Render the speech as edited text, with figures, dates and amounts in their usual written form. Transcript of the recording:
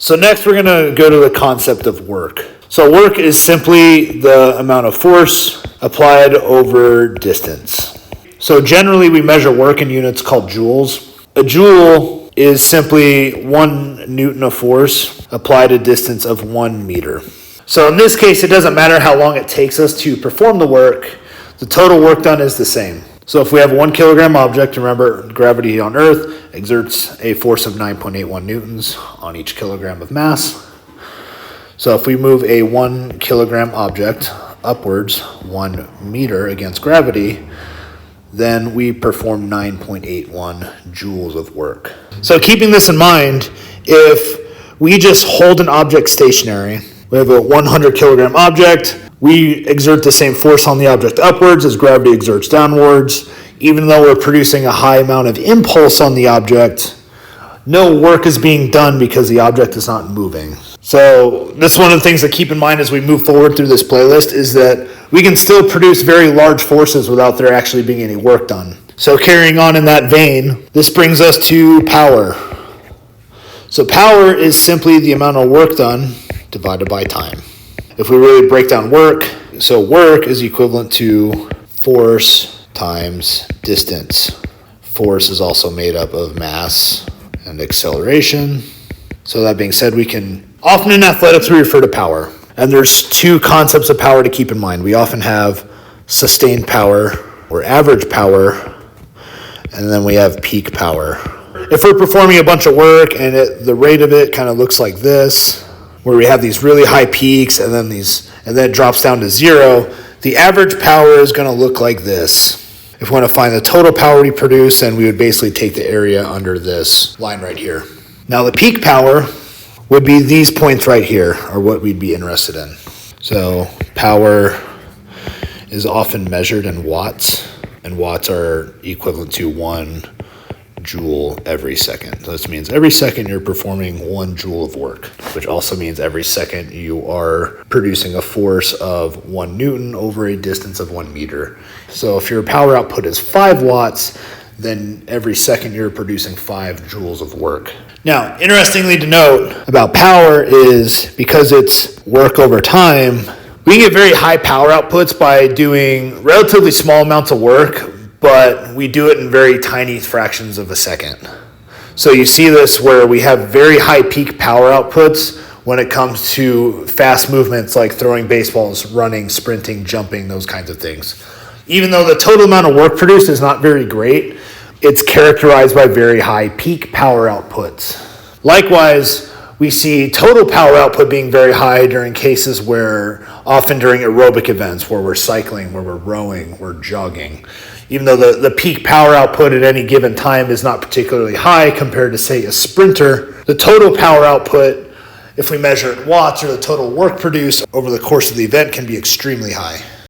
So next we're going to go to the concept of work. So work is simply the amount of force applied over distance. So generally we measure work in units called joules. A joule is simply 1 Newton of force applied a distance of 1 meter. So in this case, it doesn't matter how long it takes us to perform the work, the total work done is the same. So if we have a 1 kilogram object, remember gravity on Earth exerts a force of 9.81 newtons on each kilogram of mass. So if we move a 1 kilogram object upwards 1 meter against gravity, then we perform 9.81 joules of work. So keeping this in mind, if we just hold an object stationary, we have a 100 kilogram object, we exert the same force on the object upwards as gravity exerts downwards. Even though we're producing a high amount of impulse on the object, no work is being done because the object is not moving. So this is one of the things to keep in mind as we move forward through this playlist, is that we can still produce very large forces without there actually being any work done. So carrying on in that vein, this brings us to power. So power is simply the amount of work done divided by time. If we really break down work, so work is equivalent to force times distance. Force is also made up of mass and acceleration. So that being said, we can often in athletics we refer to power. And there's 2 concepts of power to keep in mind. We often have sustained power or average power, and then we have peak power. If we're performing a bunch of work and the rate of it kind of looks like this, where we have these really high peaks and then it drops down to 0, the average power is going to look like this. If we want to find the total power we produce, then we would basically take the area under this line right here. Now the peak power would be these points right here, are what we'd be interested in. So power is often measured in watts, and watts are equivalent to 1 joule every second. So this means every second you're performing 1 joule of work, which also means every second you are producing a force of 1 Newton over a distance of 1 meter. So if your power output is 5 watts, then every second you're producing 5 joules of work. Now, interestingly to note about power is because it's work over time, we can get very high power outputs by doing relatively small amounts of work, but we do it in very tiny fractions of a second. So you see this where we have very high peak power outputs when it comes to fast movements like throwing baseballs, running, sprinting, jumping, those kinds of things. Even though the total amount of work produced is not very great, it's characterized by very high peak power outputs. Likewise, we see total power output being very high during cases where, often during aerobic events, where we're cycling, where we're rowing, we're jogging. Even though the peak power output at any given time is not particularly high compared to, say, a sprinter, the total power output, if we measure it in watts, or the total work produced over the course of the event, can be extremely high.